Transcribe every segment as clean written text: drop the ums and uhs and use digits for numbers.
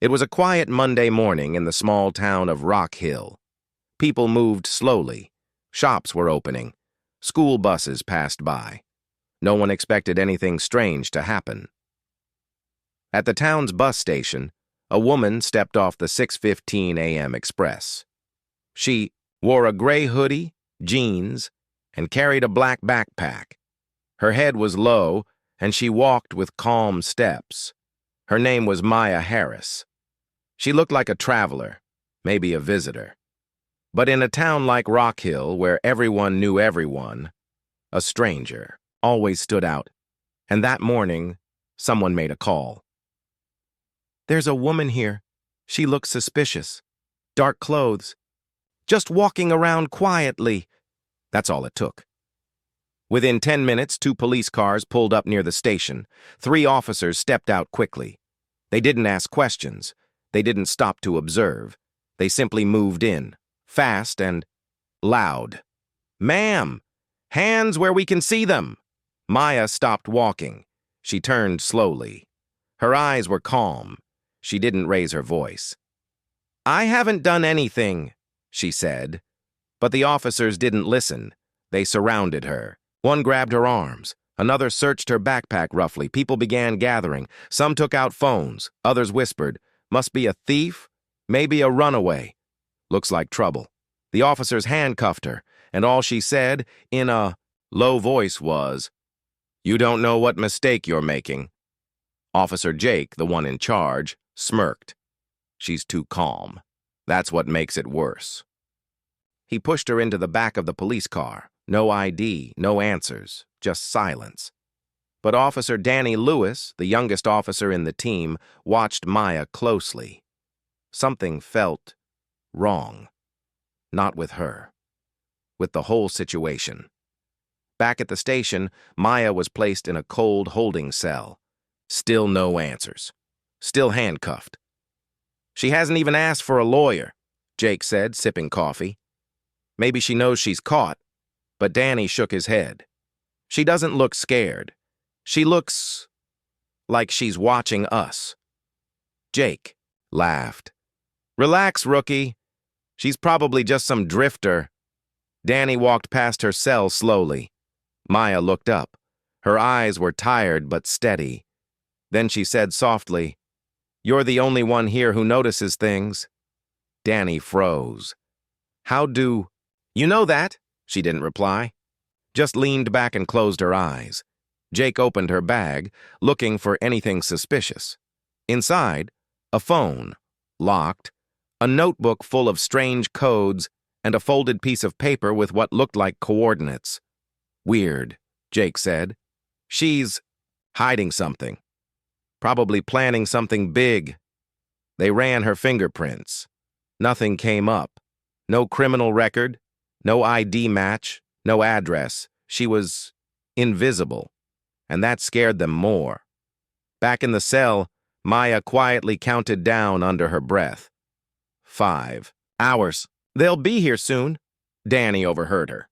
It was a quiet Monday morning in the small town of Rock Hill. People moved slowly. Shops were opening. School buses passed by. No one expected anything strange to happen. At the town's bus station, a woman stepped off the 6:15 a.m. express. She wore a gray hoodie, jeans, and carried a black backpack. Her head was low, and she walked with calm steps. Her name was Maya Harris. She looked like a traveler, maybe a visitor. But in a town like Rock Hill, where everyone knew everyone, a stranger always stood out. And that morning, someone made a call. "There's a woman here. She looks suspicious. Dark clothes. Just walking around quietly." That's all it took. Within 10 minutes, 2 police cars pulled up near the station. 3 officers stepped out quickly. They didn't ask questions. They didn't stop to observe. They simply moved in, fast and loud. "Ma'am, hands where we can see them." Maya stopped walking. She turned slowly. Her eyes were calm. She didn't raise her voice. "I haven't done anything," she said. But the officers didn't listen. They surrounded her. One grabbed her arms. Another searched her backpack roughly. People began gathering. Some took out phones. Others whispered, "Must be a thief, maybe a runaway. Looks like trouble." The officers handcuffed her, and all she said, in a low voice, was, "You don't know what mistake you're making." Officer Jake, the one in charge, smirked. "She's too calm. That's what makes it worse." He pushed her into the back of the police car. No ID, no answers, just silence. But Officer Danny Lewis, the youngest officer in the team, watched Maya closely. Something felt wrong. Not with her. With the whole situation. Back at the station, Maya was placed in a cold holding cell. Still no answers. Still handcuffed. "She hasn't even asked for a lawyer," Jake said, sipping coffee. "Maybe she knows she's caught." But Danny shook his head. "She doesn't look scared. She looks like she's watching us." Jake laughed. "Relax, rookie. She's probably just some drifter." Danny walked past her cell slowly. Maya looked up. Her eyes were tired but steady. Then she said softly, "You're the only one here who notices things." Danny froze. "How do you know that?" She didn't reply. Just leaned back and closed her eyes. Jake opened her bag, looking for anything suspicious. Inside, a phone, locked, a notebook full of strange codes, and a folded piece of paper with what looked like coordinates. "Weird," Jake said. "She's hiding something. Probably planning something big." They ran her fingerprints. Nothing came up. No criminal record, no ID match, no address. She was invisible, and that scared them more. Back in the cell, Maya quietly counted down under her breath. 5 hours. "They'll be here soon." Danny overheard her.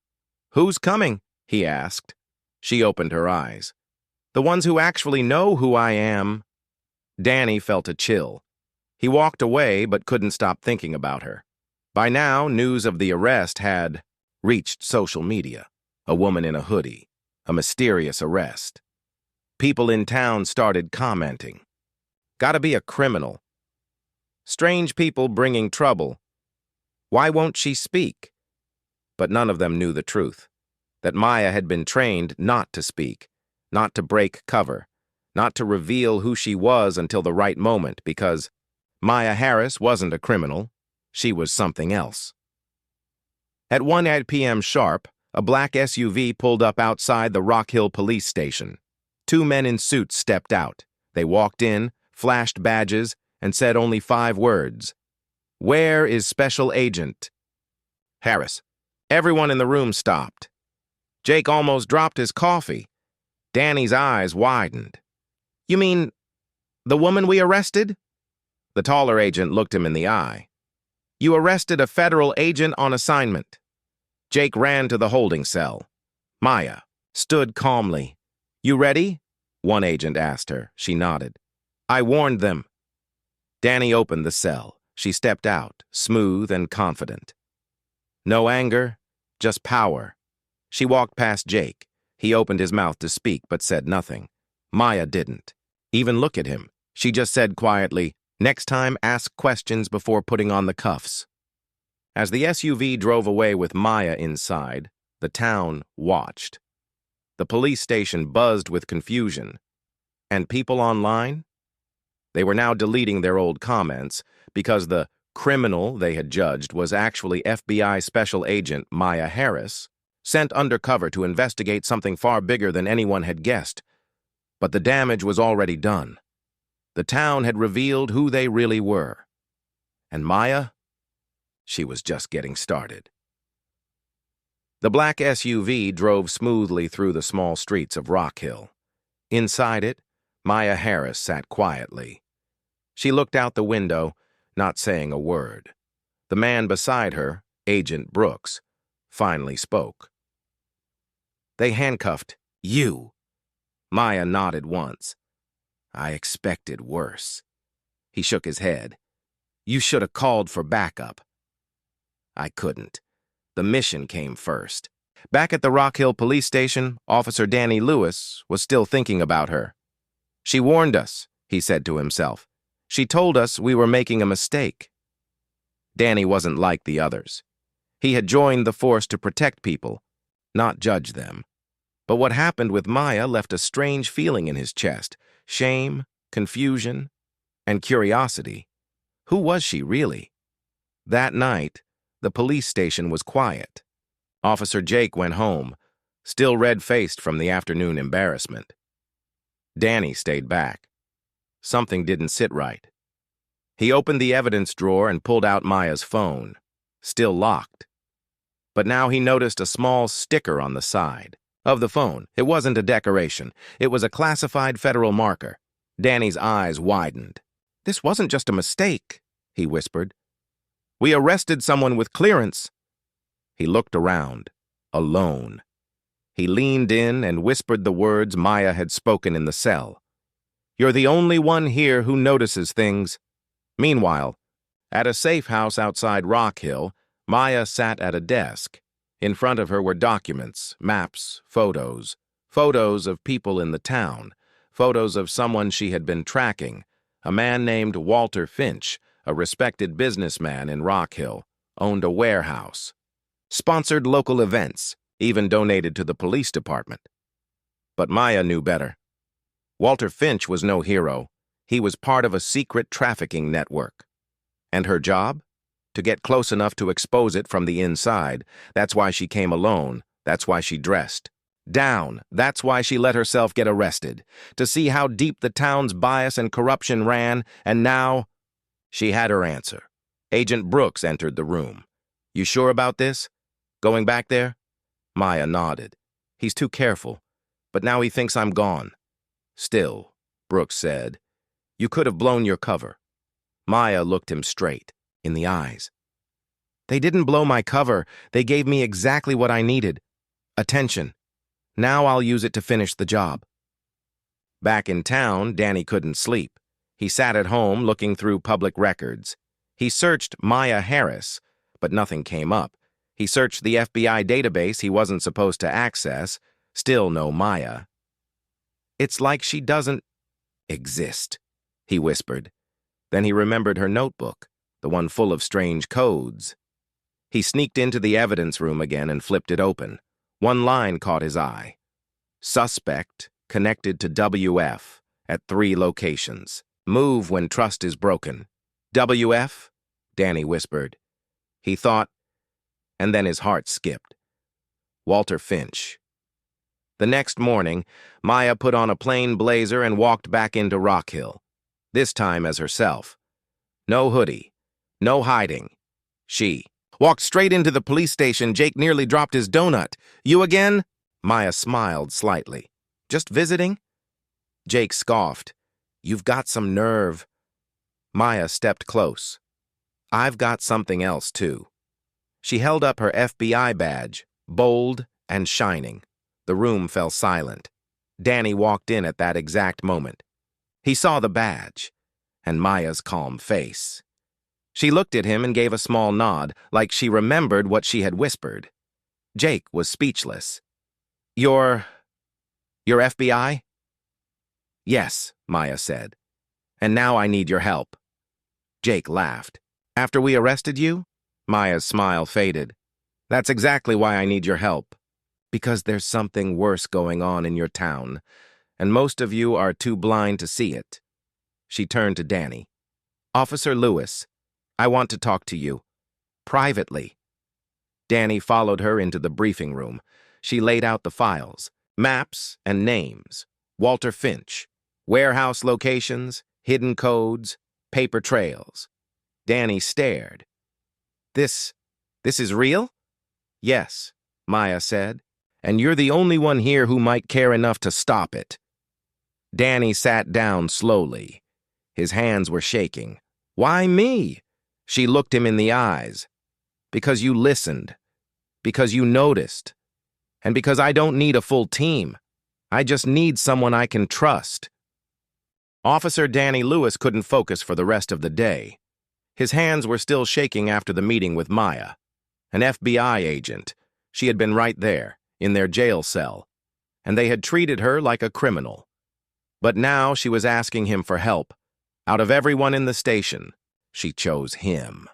"Who's coming?" he asked. She opened her eyes. "The ones who actually know who I am." Danny felt a chill. He walked away but couldn't stop thinking about her. By now, news of the arrest had reached social media. A woman in a hoodie. A mysterious arrest. People in town started commenting. "Gotta be a criminal. Strange people bringing trouble. Why won't she speak?" But none of them knew the truth. That Maya had been trained not to speak, not to break cover, not to reveal who she was until the right moment, because Maya Harris wasn't a criminal. She was something else. At 1 p.m. sharp, a black SUV pulled up outside the Rock Hill police station. 2 men in suits stepped out. They walked in, flashed badges, and said only 5 words. "Where is Special Agent Harris?" Everyone in the room stopped. Jake almost dropped his coffee. Danny's eyes widened. "You mean the woman we arrested?" The taller agent looked him in the eye. "You arrested a federal agent on assignment." Jake ran to the holding cell. Maya stood calmly. "You ready?" one agent asked her. She nodded. "I warned them." Danny opened the cell. She stepped out, smooth and confident. No anger, just power. She walked past Jake. He opened his mouth to speak but said nothing. Maya didn't even look at him. She just said quietly, "Next time, ask questions before putting on the cuffs." As the SUV drove away with Maya inside, the town watched. The police station buzzed with confusion. And people online? They were now deleting their old comments because the criminal they had judged was actually FBI Special Agent Maya Harris, sent undercover to investigate something far bigger than anyone had guessed. But the damage was already done. The town had revealed who they really were. And Maya? She was just getting started. The black SUV drove smoothly through the small streets of Rock Hill. Inside it, Maya Harris sat quietly. She looked out the window, not saying a word. The man beside her, Agent Brooks, finally spoke. "They handcuffed you." Maya nodded once. "I expected worse." He shook his head. "You should have called for backup." "I couldn't. The mission came first." Back at the Rock Hill police station, Officer Danny Lewis was still thinking about her. "She warned us," he said to himself. "She told us we were making a mistake." Danny wasn't like the others. He had joined the force to protect people, not judge them. But what happened with Maya left a strange feeling in his chest: shame, confusion, and curiosity. Who was she really? That night, the police station was quiet. Officer Jake went home, still red-faced from the afternoon embarrassment. Danny stayed back. Something didn't sit right. He opened the evidence drawer and pulled out Maya's phone, still locked. But now he noticed a small sticker on the side of the phone. It wasn't a decoration. It was a classified federal marker. Danny's eyes widened. "This wasn't just a mistake," he whispered. "We arrested someone with clearance." He looked around, alone. He leaned in and whispered the words Maya had spoken in the cell. "You're the only one here who notices things." Meanwhile, at a safe house outside Rock Hill, Maya sat at a desk. In front of her were documents, maps, photos of people in the town, photos of someone she had been tracking, a man named Walter Finch, a respected businessman in Rock Hill, owned a warehouse, sponsored local events, even donated to the police department. But Maya knew better. Walter Finch was no hero. He was part of a secret trafficking network. And her job? To get close enough to expose it from the inside. That's why she came alone. That's why she dressed down. That's why she let herself get arrested. To see how deep the town's bias and corruption ran, and now she had her answer. Agent Brooks entered the room. "You sure about this? Going back there?" Maya nodded. "He's too careful, but now he thinks I'm gone." "Still," Brooks said, "you could have blown your cover." Maya looked him straight in the eyes. "They didn't blow my cover. They gave me exactly what I needed. Attention. Now I'll use it to finish the job." Back in town, Danny couldn't sleep. He sat at home looking through public records. He searched Maya Harris, but nothing came up. He searched the FBI database he wasn't supposed to access. Still no Maya. "It's like she doesn't exist," he whispered. Then he remembered her notebook, the one full of strange codes. He sneaked into the evidence room again and flipped it open. One line caught his eye. "Suspect connected to WF at 3 locations. Move when trust is broken." "WF?" Danny whispered. He thought, and then his heart skipped. Walter Finch. The next morning, Maya put on a plain blazer and walked back into Rock Hill, this time as herself. No hoodie, no hiding. She walked straight into the police station. Jake nearly dropped his donut. "You again?" Maya smiled slightly. "Just visiting?" Jake scoffed. "You've got some nerve." Maya stepped close. "I've got something else, too." She held up her FBI badge, bold and shining. The room fell silent. Danny walked in at that exact moment. He saw the badge. and Maya's calm face. She looked at him and gave a small nod, like she remembered what she had whispered. Jake was speechless. You're FBI? Yes, Maya said. And now I need your help. Jake laughed. After we arrested you? Maya's smile faded. That's exactly why I need your help. Because there's something worse going on in your town, and most of you are too blind to see it. She turned to Danny. Officer Lewis, I want to talk to you. Privately. Danny followed her into the briefing room. She laid out the files, maps and names, Walter Finch, warehouse locations, hidden codes, paper trails. Danny stared. This is real? Yes, Maya said, and you're the only one here who might care enough to stop it. Danny sat down slowly. His hands were shaking. Why me? She looked him in the eyes. Because you listened. Because you noticed. And because I don't need a full team. I just need someone I can trust. Officer Danny Lewis couldn't focus for the rest of the day. His hands were still shaking after the meeting with Maya. An FBI agent. She had been right there, in their jail cell. And they had treated her like a criminal. But now she was asking him for help. Out of everyone in the station, she chose him.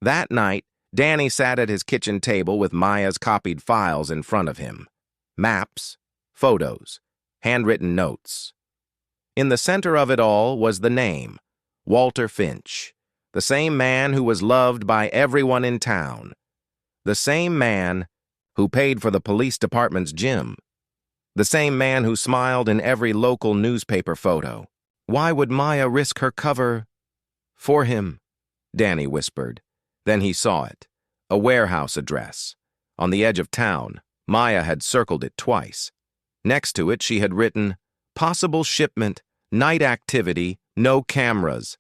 That night, Danny sat at his kitchen table with Maya's copied files in front of him. Maps, photos, handwritten notes. In the center of it all was the name, Walter Finch, the same man who was loved by everyone in town, the same man who paid for the police department's gym, the same man who smiled in every local newspaper photo. Why would Maya risk her cover for him? Danny whispered. Then he saw it, a warehouse address. On the edge of town, Maya had circled it twice. Next to it, she had written, possible shipment, night activity, no cameras.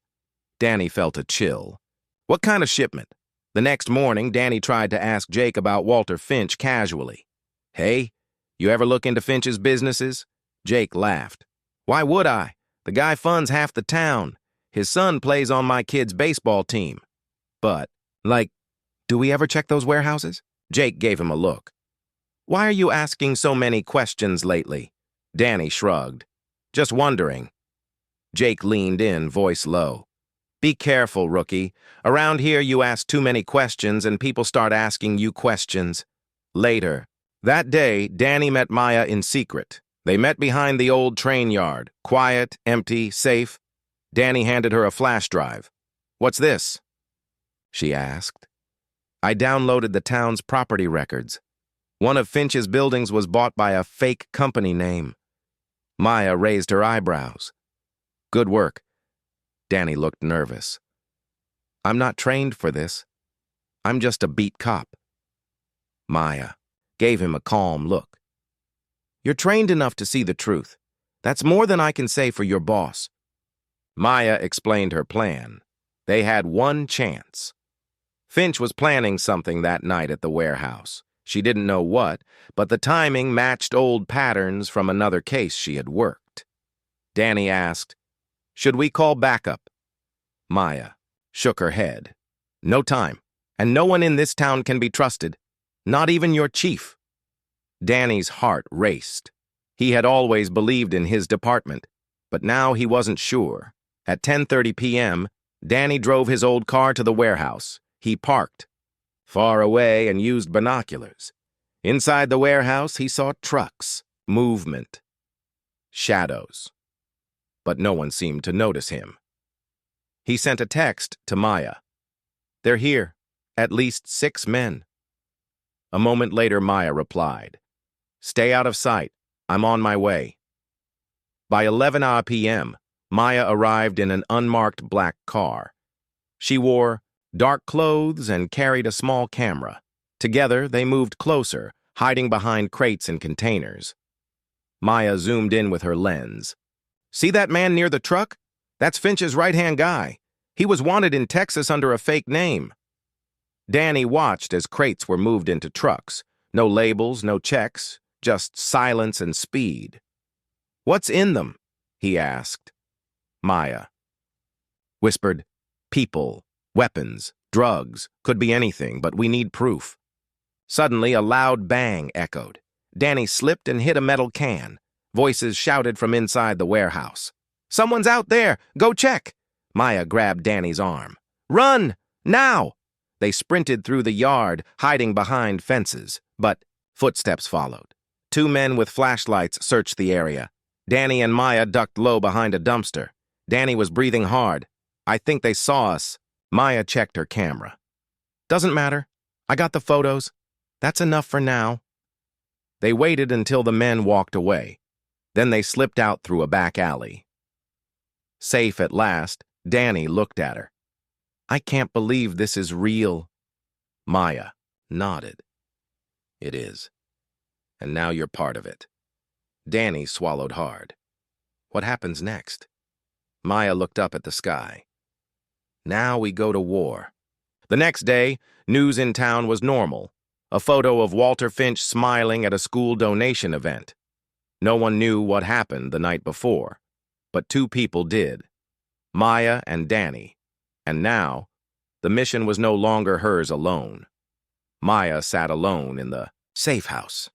Danny felt a chill. What kind of shipment? The next morning, Danny tried to ask Jake about Walter Finch casually. Hey, you ever look into Finch's businesses? Jake laughed. Why would I? The guy funds half the town. His son plays on my kid's baseball team. But, do we ever check those warehouses? Jake gave him a look. Why are you asking so many questions lately? Danny shrugged. Just wondering. Jake leaned in, voice low. Be careful, rookie. Around here you ask too many questions and people start asking you questions. Later. That day, Danny met Maya in secret. They met behind the old train yard, quiet, empty, safe. Danny handed her a flash drive. What's this? She asked. I downloaded the town's property records. One of Finch's buildings was bought by a fake company name. Maya raised her eyebrows. Good work. Danny looked nervous. I'm not trained for this. I'm just a beat cop. Maya gave him a calm look. You're trained enough to see the truth. That's more than I can say for your boss. Maya explained her plan. They had one chance. Finch was planning something that night at the warehouse. She didn't know what, but the timing matched old patterns from another case she had worked. Danny asked, should we call backup? Maya shook her head. No time, and no one in this town can be trusted, not even your chief. Danny's heart raced. He had always believed in his department, but now he wasn't sure. At 10:30 p.m., Danny drove his old car to the warehouse. He parked far away and used binoculars. Inside the warehouse, he saw trucks, movement, shadows. But no one seemed to notice him. He sent a text to Maya. They're here, at least 6 men. A moment later, Maya replied, stay out of sight. I'm on my way. By 11 p.m., Maya arrived in an unmarked black car. She wore dark clothes and carried a small camera. Together, they moved closer, hiding behind crates and containers. Maya zoomed in with her lens. See that man near the truck? That's Finch's right-hand guy. He was wanted in Texas under a fake name. Danny watched as crates were moved into trucks. No labels, no checks, just silence and speed. What's in them? He asked. Maya whispered, "People, weapons, drugs, could be anything, but we need proof." Suddenly, a loud bang echoed. Danny slipped and hit a metal can. Voices shouted from inside the warehouse. "Someone's out there! Go check!" Maya grabbed Danny's arm. "Run! Now!" They sprinted through the yard, hiding behind fences, but footsteps followed. Two men with flashlights searched the area. Danny and Maya ducked low behind a dumpster. Danny was breathing hard. "I think they saw us." Maya checked her camera. "Doesn't matter. I got the photos. That's enough for now." They waited until the men walked away. Then they slipped out through a back alley. Safe at last, Danny looked at her. "I can't believe this is real." Maya nodded. "It is. And now you're part of it." Danny swallowed hard. "What happens next?" Maya looked up at the sky. "Now we go to war." The next day, news in town was normal. A photo of Walter Finch smiling at a school donation event. No one knew what happened the night before, but two people did. Maya and Danny. And now, the mission was no longer hers alone. Maya sat alone in the safe house.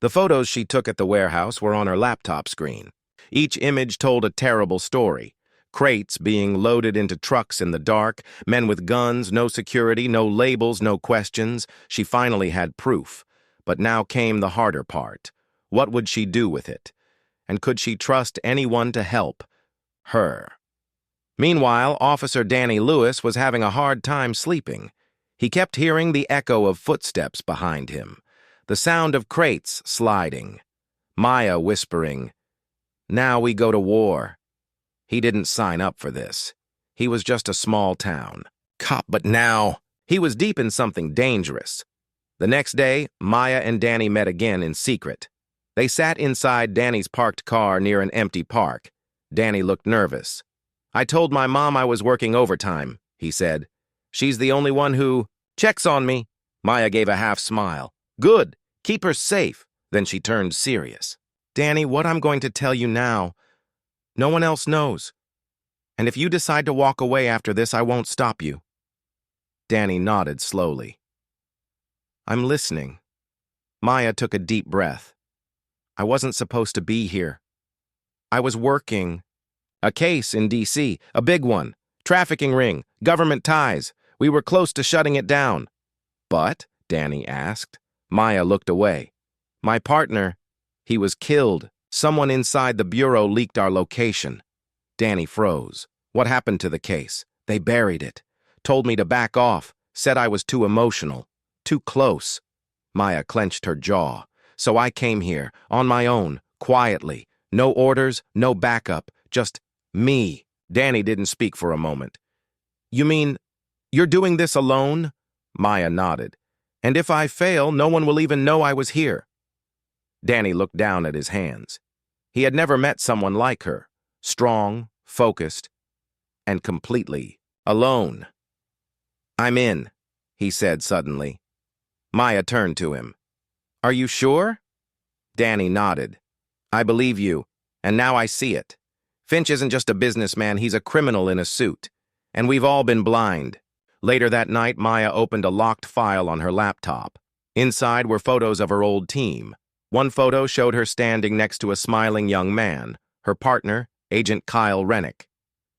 The photos she took at the warehouse were on her laptop screen. Each image told a terrible story. Crates being loaded into trucks in the dark, men with guns, no security, no labels, no questions. She finally had proof. But now came the harder part. What would she do with it? And could she trust anyone to help her? Meanwhile, Officer Danny Lewis was having a hard time sleeping. He kept hearing the echo of footsteps behind him, the sound of crates sliding. Maya whispering, "Now we go to war." He didn't sign up for this. He was just a small town cop, but now he was deep in something dangerous. The next day, Maya and Danny met again in secret. They sat inside Danny's parked car near an empty park. Danny looked nervous. "I told my mom I was working overtime," he said. "She's the only one who checks on me." Maya gave a half smile. "Good. Keep her safe." Then she turned serious. "Danny, what I'm going to tell you now, no one else knows. And if you decide to walk away after this, I won't stop you." Danny nodded slowly. "I'm listening." Maya took a deep breath. "I wasn't supposed to be here. I was working. A case in D.C., a big one. Trafficking ring, government ties. We were close to shutting it down." "But?" Danny asked. Maya looked away. "My partner, he was killed. Someone inside the bureau leaked our location." Danny froze. "What happened to the case?" "They buried it. Told me to back off. Said I was too emotional. Too close." Maya clenched her jaw. "So I came here, on my own, quietly. No orders, no backup, just me." Danny didn't speak for a moment. "You mean, you're doing this alone?" Maya nodded. "And if I fail, no one will even know I was here." Danny looked down at his hands. He had never met someone like her, strong, focused, and completely alone. "I'm in," he said suddenly. Maya turned to him. "Are you sure?" Danny nodded. "I believe you, and now I see it. Finch isn't just a businessman, he's a criminal in a suit. And we've all been blind." Later that night, Maya opened a locked file on her laptop. Inside were photos of her old team. One photo showed her standing next to a smiling young man, her partner, Agent Kyle Rennick.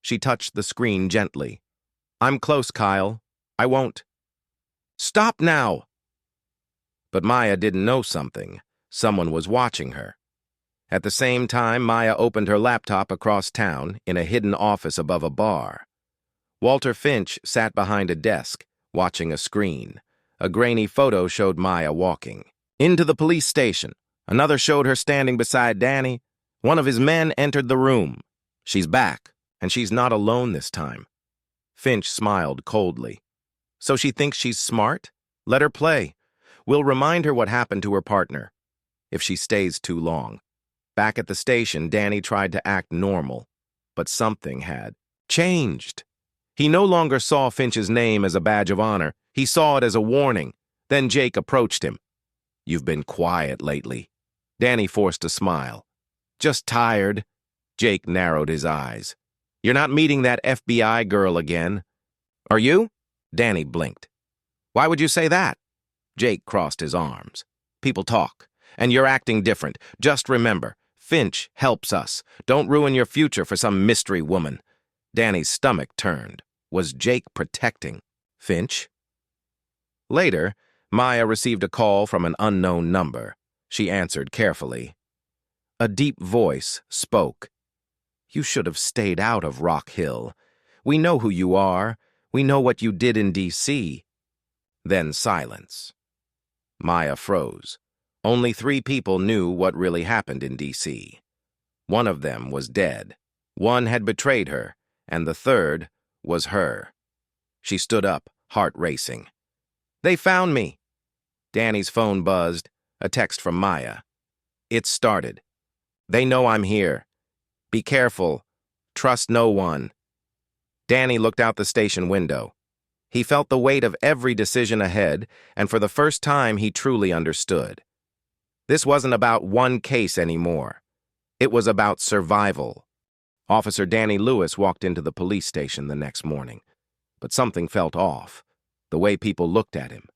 She touched the screen gently. "I'm close, Kyle. I won't." "Stop now!" But Maya didn't know something. Someone was watching her. At the same time, Maya opened her laptop across town in a hidden office above a bar. Walter Finch sat behind a desk, watching a screen. A grainy photo showed Maya walking into the police station. Another showed her standing beside Danny. One of his men entered the room. "She's back, and she's not alone this time." Finch smiled coldly. "So she thinks she's smart? Let her play. We'll remind her what happened to her partner, if she stays too long." Back at the station, Danny tried to act normal, but something had changed. He no longer saw Finch's name as a badge of honor. He saw it as a warning. Then Jake approached him. "You've been quiet lately." Danny forced a smile. "Just tired." Jake narrowed his eyes. You're not meeting that FBI girl again. Are you? Danny blinked. Why would you say that? Jake crossed his arms. People talk, and you're acting different. Just remember, Finch helps us. Don't ruin your future for some mystery woman. Danny's stomach turned. Was Jake protecting Finch? Later, Maya received a call from an unknown number. She answered carefully. A deep voice spoke. You should have stayed out of Rock Hill. We know who you are. We know what you did in D.C. Then silence. Maya froze. Only 3 people knew what really happened in D.C. One of them was dead. One had betrayed her, and the third was her. She stood up, heart racing. They found me. Danny's phone buzzed, a text from Maya. It started. They know I'm here. Be careful. Trust no one. Danny looked out the station window. He felt the weight of every decision ahead, and for the first time he truly understood. This wasn't about one case anymore. It was about survival. Officer Danny Lewis walked into the police station the next morning, but something felt off. The way people looked at him,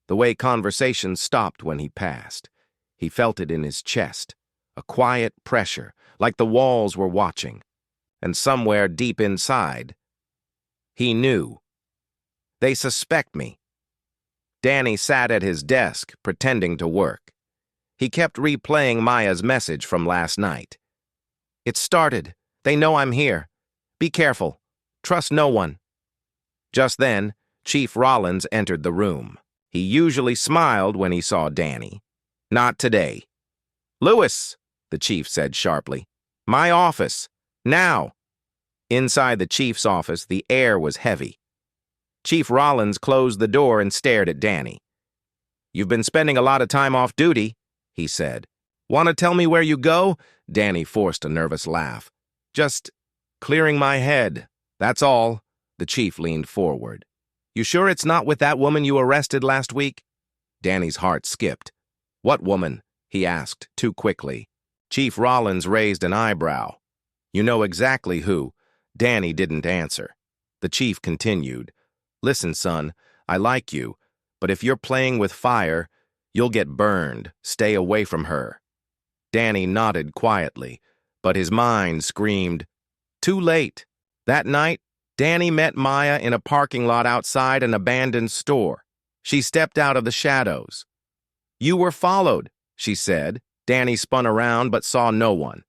the way conversations stopped when he passed. He felt it in his chest, a quiet pressure, like the walls were watching. And somewhere deep inside, he knew. They suspect me. Danny sat at his desk, pretending to work. He kept replaying Maya's message from last night. It started. They know I'm here. Be careful. Trust no one. Just then, Chief Rollins entered the room. He usually smiled when he saw Danny. Not today. Lewis, the chief said sharply. My office. Now. Inside the chief's office, the air was heavy. Chief Rollins closed the door and stared at Danny. You've been spending a lot of time off duty, he said. Want to tell me where you go? Danny forced a nervous laugh. Just clearing my head, that's all. The chief leaned forward. You sure it's not with that woman you arrested last week? Danny's heart skipped. What woman? He asked, too quickly. Chief Rollins raised an eyebrow. You know exactly who. Danny didn't answer. The chief continued. Listen, son, I like you, but if you're playing with fire, you'll get burned. Stay away from her. Danny nodded quietly, but his mind screamed, too late. That night, Danny met Maya in a parking lot outside an abandoned store. She stepped out of the shadows. You were followed, she said. Danny spun around but saw no one.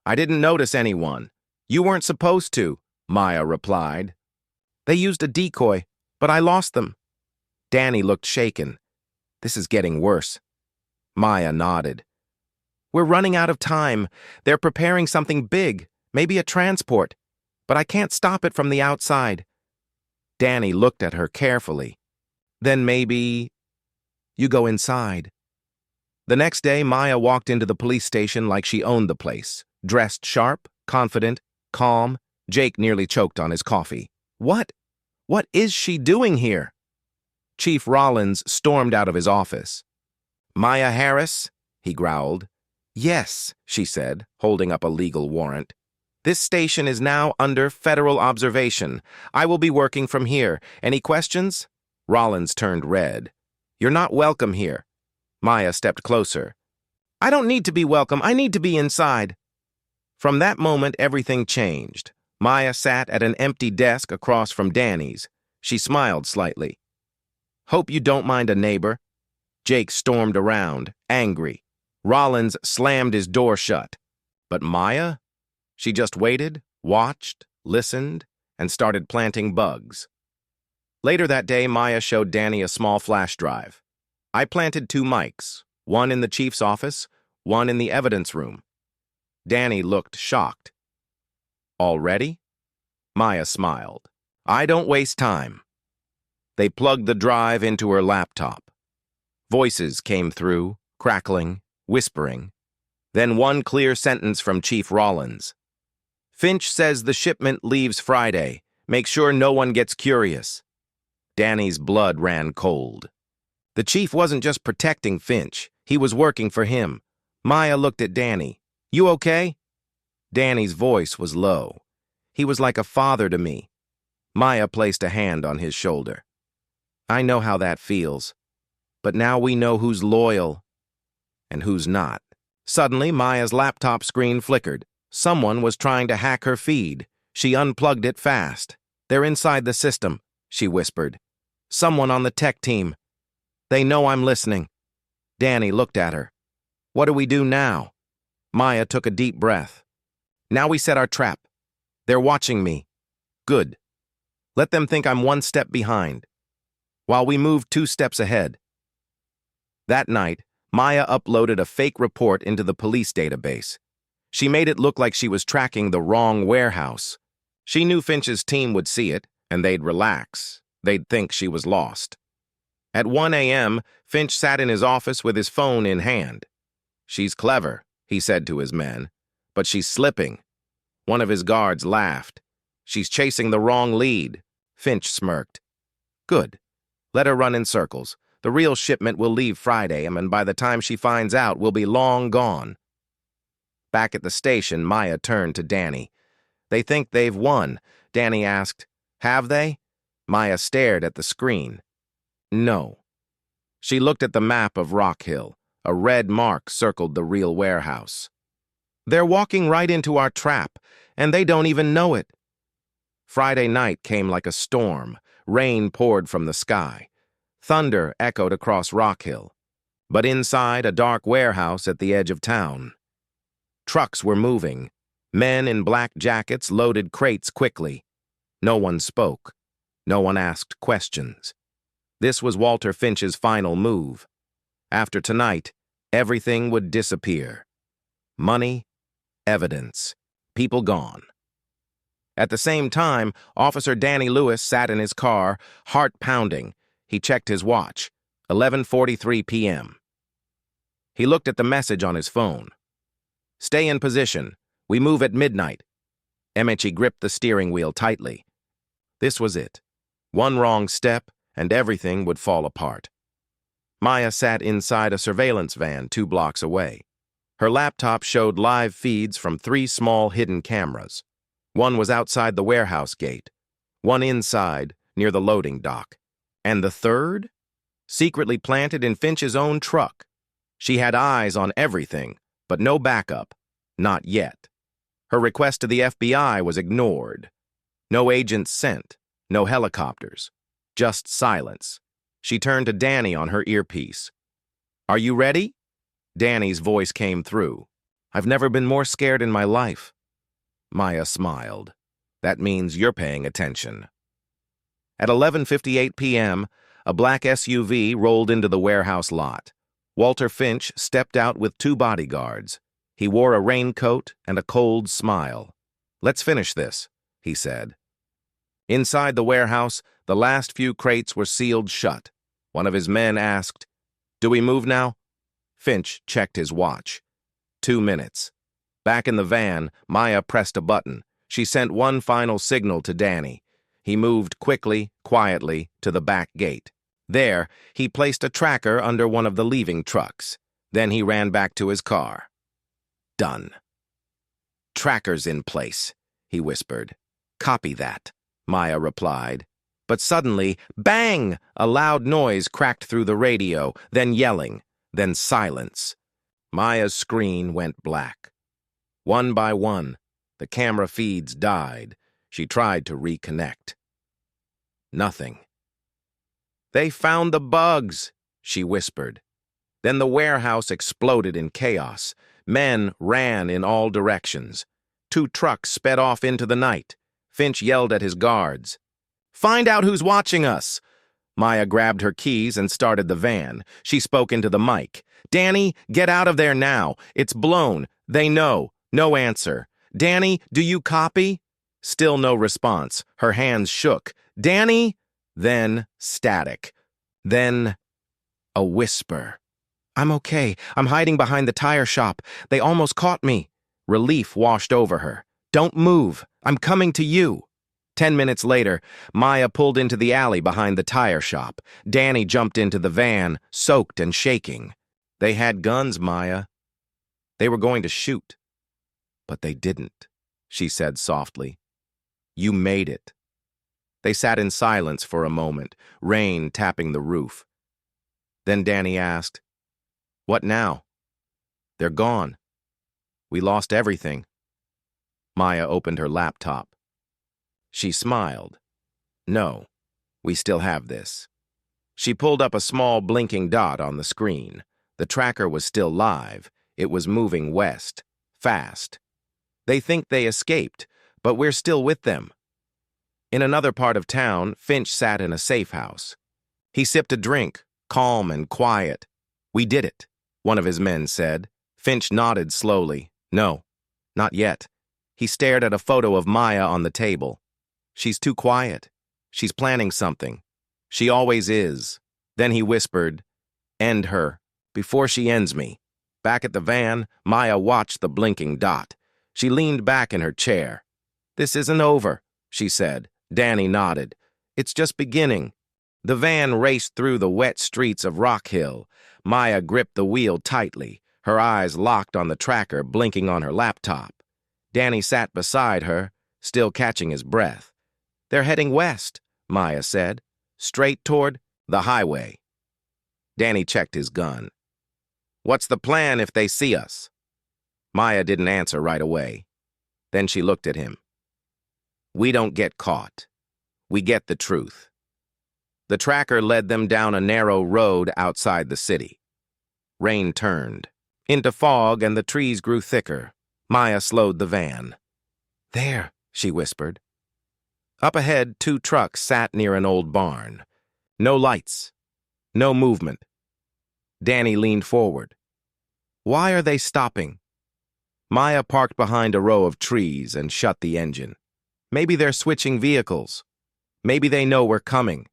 I didn't notice anyone. You weren't supposed to, Maya replied. They used a decoy, but I lost them. Danny looked shaken. This is getting worse. Maya nodded. We're running out of time. They're preparing something big, maybe a transport, but I can't stop it from the outside. Danny looked at her carefully. Then maybe you go inside. The next day, Maya walked into the police station like she owned the place, dressed sharp, confident, calm. Jake nearly choked on his coffee. What is she doing here? Chief Rollins stormed out of his office. Maya Harris? He growled. Yes, she said, holding up a legal warrant. This station is now under federal observation. I will be working from here. Any questions? Rollins turned red. You're not welcome here. Maya stepped closer. I don't need to be welcome. I need to be inside. From that moment, everything changed. Maya sat at an empty desk across from Danny's. She smiled slightly. Hope you don't mind a neighbor. Jake stormed around, angry. Rollins slammed his door shut. But Maya? She just waited, watched, listened, and started planting bugs. Later that day, Maya showed Danny a small flash drive. I planted 2 mics, one in the chief's office, one in the evidence room. Danny looked shocked. Already? Maya smiled. I don't waste time. They plugged the drive into her laptop. Voices came through, crackling, whispering. Then one clear sentence from Chief Rollins. Finch says the shipment leaves Friday. Make sure no one gets curious. Danny's blood ran cold. The chief wasn't just protecting Finch. He was working for him. Maya looked at Danny. You okay? Danny's voice was low. He was like a father to me. Maya placed a hand on his shoulder. I know how that feels. But now we know who's loyal and who's not. Suddenly, Maya's laptop screen flickered. Someone was trying to hack her feed. She unplugged it fast. They're inside the system, she whispered. Someone on the tech team. They know I'm listening. Danny looked at her. What do we do now? Maya took a deep breath. Now we set our trap. They're watching me. Good. Let them think I'm one step behind, while we move 2 steps ahead. That night, Maya uploaded a fake report into the police database. She made it look like she was tracking the wrong warehouse. She knew Finch's team would see it, and they'd relax. They'd think she was lost. At 1 a.m., Finch sat in his office with his phone in hand. She's clever, he said to his men, but she's slipping. One of his guards laughed. She's chasing the wrong lead. Finch smirked. Good. Let her run in circles. The real shipment will leave Friday, and by the time she finds out, we'll be long gone. Back at the station, Maya turned to Danny. They think they've won. Danny asked, Have they? Maya stared at the screen. No. She looked at the map of Rock Hill. A red mark circled the real warehouse. They're walking right into our trap, and they don't even know it. Friday night came like a storm. Rain poured from the sky. Thunder echoed across Rock Hill. But inside a dark warehouse at the edge of town. Trucks were moving. Men in black jackets loaded crates quickly. No one spoke. No one asked questions. This was Walter Finch's final move. After tonight, everything would disappear. Money, evidence, people gone. At the same time, Officer Danny Lewis sat in his car, heart pounding. He checked his watch, 11:43 p.m. He looked at the message on his phone. Stay in position. We move at midnight. Emichi gripped the steering wheel tightly. This was it. One wrong step, and everything would fall apart. Maya sat inside a surveillance van 2 blocks away. Her laptop showed live feeds from 3 small hidden cameras. One was outside the warehouse gate, one inside, near the loading dock. And the third? Secretly planted in Finch's own truck. She had eyes on everything, but no backup. Not yet. Her request to the FBI was ignored. No agents sent, no helicopters. Just silence. She turned to Danny on her earpiece. Are you ready? Danny's voice came through. I've never been more scared in my life. Maya smiled. That means you're paying attention. At 11:58 p.m., a black SUV rolled into the warehouse lot. Walter Finch stepped out with 2 bodyguards. He wore a raincoat and a cold smile. Let's finish this, he said. Inside the warehouse, the last few crates were sealed shut. One of his men asked, Do we move now? Finch checked his watch. 2 minutes. Back in the van, Maya pressed a button. She sent one final signal to Danny. He moved quickly, quietly, to the back gate. There, he placed a tracker under one of the leaving trucks. Then he ran back to his car. Done. Tracker's in place, he whispered. Copy that, Maya replied. But suddenly, bang! A loud noise cracked through the radio, then yelling, then silence. Maya's screen went black. One by one, the camera feeds died. She tried to reconnect. Nothing. They found the bugs, she whispered. Then the warehouse exploded in chaos. Men ran in all directions. 2 trucks sped off into the night. Finch yelled at his guards. Find out who's watching us! Maya grabbed her keys and started the van. She spoke into the mic. Danny, get out of there now. It's blown. They know. No answer. Danny, do you copy? Still no response. Her hands shook. Danny? Then static. Then a whisper. I'm okay. I'm hiding behind the tire shop. They almost caught me. Relief washed over her. Don't move. I'm coming to you. 10 minutes later, Maya pulled into the alley behind the tire shop. Danny jumped into the van, soaked and shaking. They had guns, Maya. They were going to shoot. But they didn't, she said softly. You made it. They sat in silence for a moment, rain tapping the roof. Then Danny asked, "What now?" "They're gone. We lost everything." Maya opened her laptop. She smiled. "No, we still have this." She pulled up a small blinking dot on the screen. The tracker was still live. It was moving west, fast. "They think they escaped, but we're still with them." In another part of town, Finch sat in a safe house. He sipped a drink, calm and quiet. "We did it," one of his men said. Finch nodded slowly. "No, not yet." He stared at a photo of Maya on the table. "She's too quiet. She's planning something. She always is." Then he whispered, "End her, before she ends me." Back at the van, Maya watched the blinking dot. She leaned back in her chair. "This isn't over," she said. Danny nodded. "It's just beginning." The van raced through the wet streets of Rock Hill. Maya gripped the wheel tightly, her eyes locked on the tracker blinking on her laptop. Danny sat beside her, still catching his breath. "They're heading west," Maya said, "straight toward the highway." Danny checked his gun. "What's the plan if they see us?" Maya didn't answer right away. Then she looked at him. "We don't get caught. We get the truth." The tracker led them down a narrow road outside the city. Rain turned into fog and the trees grew thicker. Maya slowed the van. "There," she whispered. Up ahead, 2 trucks sat near an old barn. No lights. No movement. Danny leaned forward. "Why are they stopping?" Maya parked behind a row of trees and shut the engine. "Maybe they're switching vehicles. Maybe they know we're coming."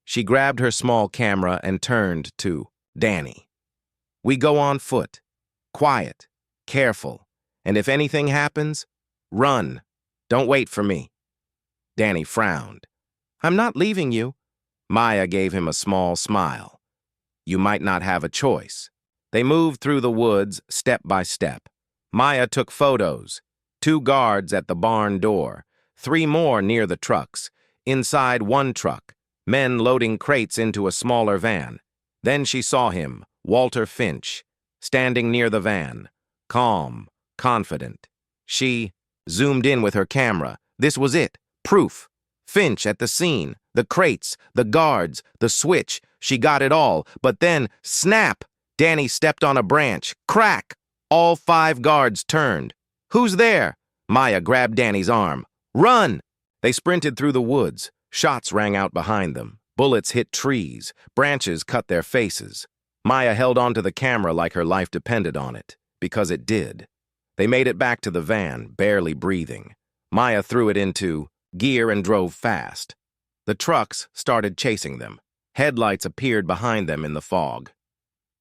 She grabbed her small camera and turned to Danny. "We go on foot. Quiet. Careful. And if anything happens, run. Don't wait for me." Danny frowned. "I'm not leaving you." Maya gave him a small smile. "You might not have a choice." They moved through the woods step by step. Maya took photos. 2 guards at the barn door. 3 more near the trucks. Inside one truck, men loading crates into a smaller van. Then she saw him, Walter Finch, standing near the van, calm, confident. She zoomed in with her camera. This was it. Proof. Finch at the scene. The crates, the guards, the switch. She got it all. But then, snap! Danny stepped on a branch. Crack! All 5 guards turned. "Who's there?" Maya grabbed Danny's arm. "Run!" They sprinted through the woods. Shots rang out behind them. Bullets hit trees. Branches cut their faces. Maya held onto the camera like her life depended on it, because it did. They made it back to the van, barely breathing. Maya threw it into gear and drove fast. The trucks started chasing them. Headlights appeared behind them in the fog.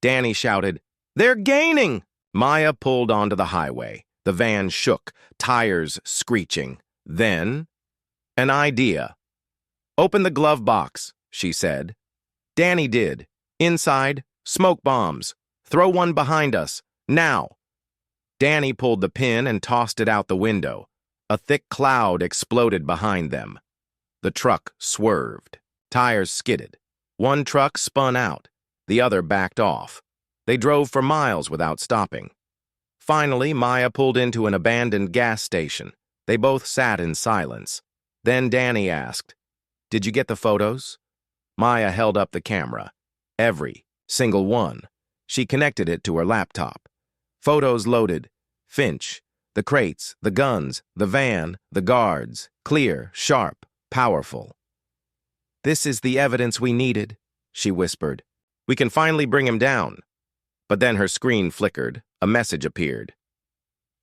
Danny shouted, "They're gaining!" Maya pulled onto the highway. The van shook, tires screeching. Then, an idea. "Open the glove box," she said. Danny did. Inside, smoke bombs. "Throw one behind us. Now." Danny pulled the pin and tossed it out the window. A thick cloud exploded behind them. The truck swerved. Tires skidded. One truck spun out. The other backed off. They drove for miles without stopping. Finally, Maya pulled into an abandoned gas station. They both sat in silence. Then Danny asked, "Did you get the photos?" Maya held up the camera. Every single one. She connected it to her laptop. Photos loaded. Finch, the crates, the guns, the van, the guards. Clear, sharp, powerful. "This is the evidence we needed," she whispered. "We can finally bring him down." But then her screen flickered. A message appeared.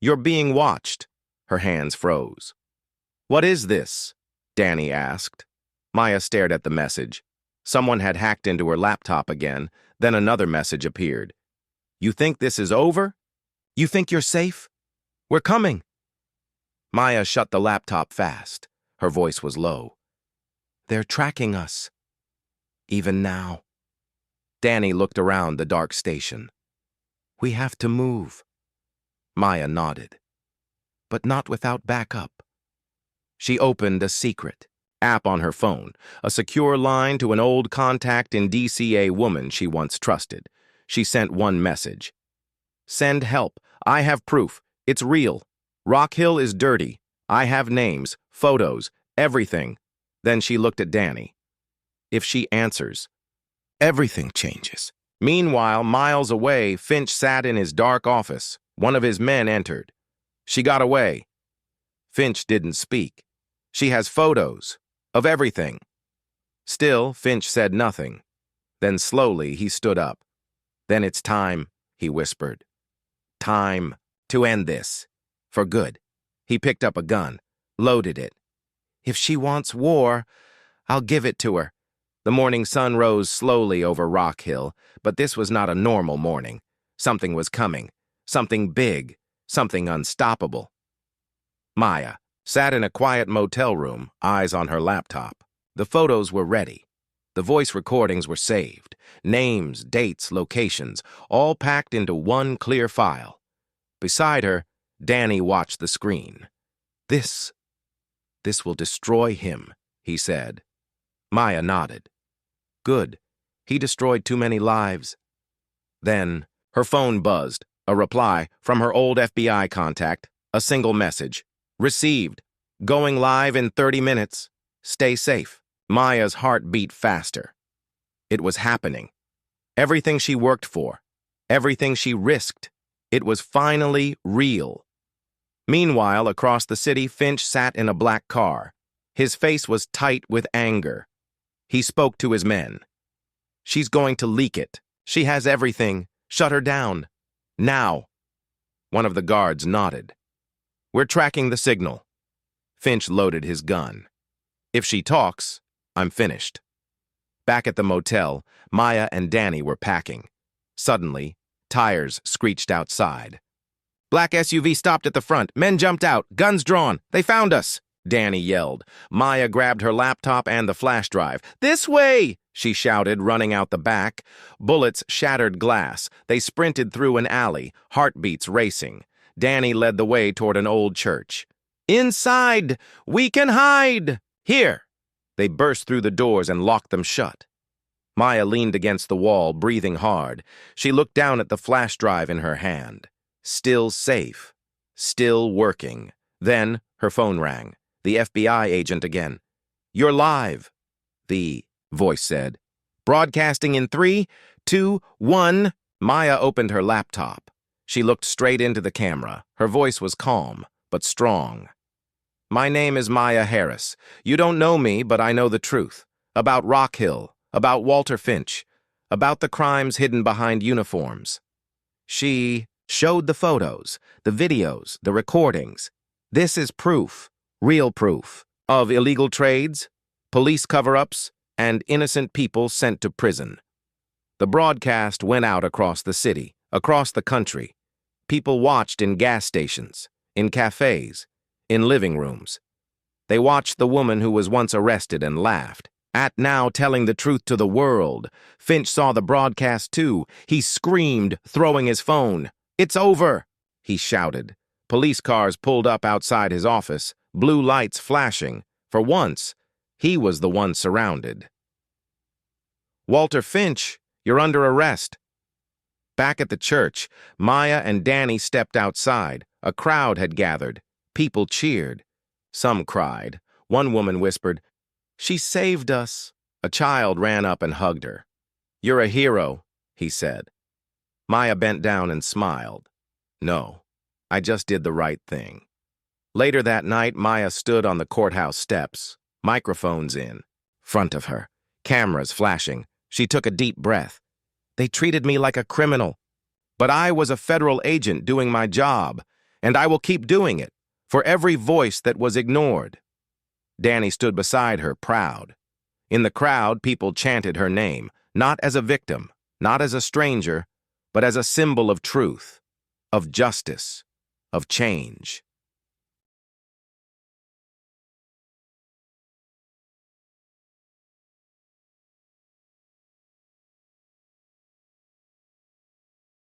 "You're being watched." Her hands froze. "What is this?" Danny asked. Maya stared at the message. Someone had hacked into her laptop again. Then another message appeared. "You think this is over? You think you're safe? We're coming." Maya shut the laptop fast. Her voice was low. "They're tracking us. Even now." Danny looked around the dark station. "We have to move." Maya nodded. "But not without backup." She opened a secret app on her phone, a secure line to an old contact in DCA woman she once trusted. She sent one message. Send help. I have proof. It's real. Rock Hill is dirty. I have names, photos, everything. Then she looked at Danny. If she answers, everything changes. Meanwhile, miles away, Finch sat in his dark office. One of his men entered. She got away. Finch didn't speak. She has photos of everything. Still, Finch said nothing. Then slowly he stood up. Then it's time, he whispered. Time to end this. For good. He picked up a gun, loaded it. If she wants war, I'll give it to her. The morning sun rose slowly over Rock Hill, but this was not a normal morning. Something was coming. Something big. Something unstoppable. Maya sat in a quiet motel room, eyes on her laptop. The photos were ready. The voice recordings were saved. Names, dates, locations, all packed into one clear file. Beside her, Danny watched the screen. This will destroy him, he said. Maya nodded. Good. He destroyed too many lives. Then, her phone buzzed. A reply from her old FBI contact. A single message. Received. Going live in 30 minutes. Stay safe. Maya's heart beat faster. It was happening. Everything she worked for. Everything she risked. It was finally real. Meanwhile, across the city, Finch sat in a black car. His face was tight with anger. He spoke to his men. She's going to leak it. She has everything. Shut her down. Now. One of the guards nodded. We're tracking the signal. Finch loaded his gun. If she talks, I'm finished. Back at the motel, Maya and Danny were packing. Suddenly, tires screeched outside. Black SUV stopped at the front. Men jumped out. Guns drawn. They found us. Danny yelled. Maya grabbed her laptop and the flash drive. This way, she shouted, running out the back. Bullets shattered glass. They sprinted through an alley, heartbeats racing. Danny led the way toward an old church. Inside! We can hide! Here! They burst through the doors and locked them shut. Maya leaned against the wall, breathing hard. She looked down at the flash drive in her hand. Still safe. Still working. Then her phone rang. The FBI agent again. You're live, the voice said. Broadcasting in 3, 2, 1. Maya opened her laptop. She looked straight into the camera. Her voice was calm, but strong. My name is Maya Harris. You don't know me, but I know the truth. About Rock Hill, about Walter Finch, about the crimes hidden behind uniforms. She showed the photos, the videos, the recordings. This is proof. Real proof of illegal trades, police cover-ups, and innocent people sent to prison. The broadcast went out across the city, across the country. People watched in gas stations, in cafes, in living rooms. They watched the woman who was once arrested and laughed. At now telling the truth to the world. Finch saw the broadcast too. He screamed, throwing his phone. It's over, he shouted. Police cars pulled up outside his office. Blue lights flashing. For once, he was the one surrounded. Walter Finch, you're under arrest. Back at the church, Maya and Danny stepped outside. A crowd had gathered. People cheered. Some cried. One woman whispered, She saved us. A child ran up and hugged her. You're a hero, he said. Maya bent down and smiled. No, I just did the right thing. Later that night, Maya stood on the courthouse steps, microphones in front of her, cameras flashing. She took a deep breath. They treated me like a criminal. But I was a federal agent doing my job, and I will keep doing it for every voice that was ignored. Danny stood beside her, proud. In the crowd, people chanted her name, not as a victim, not as a stranger, but as a symbol of truth, of justice, of change.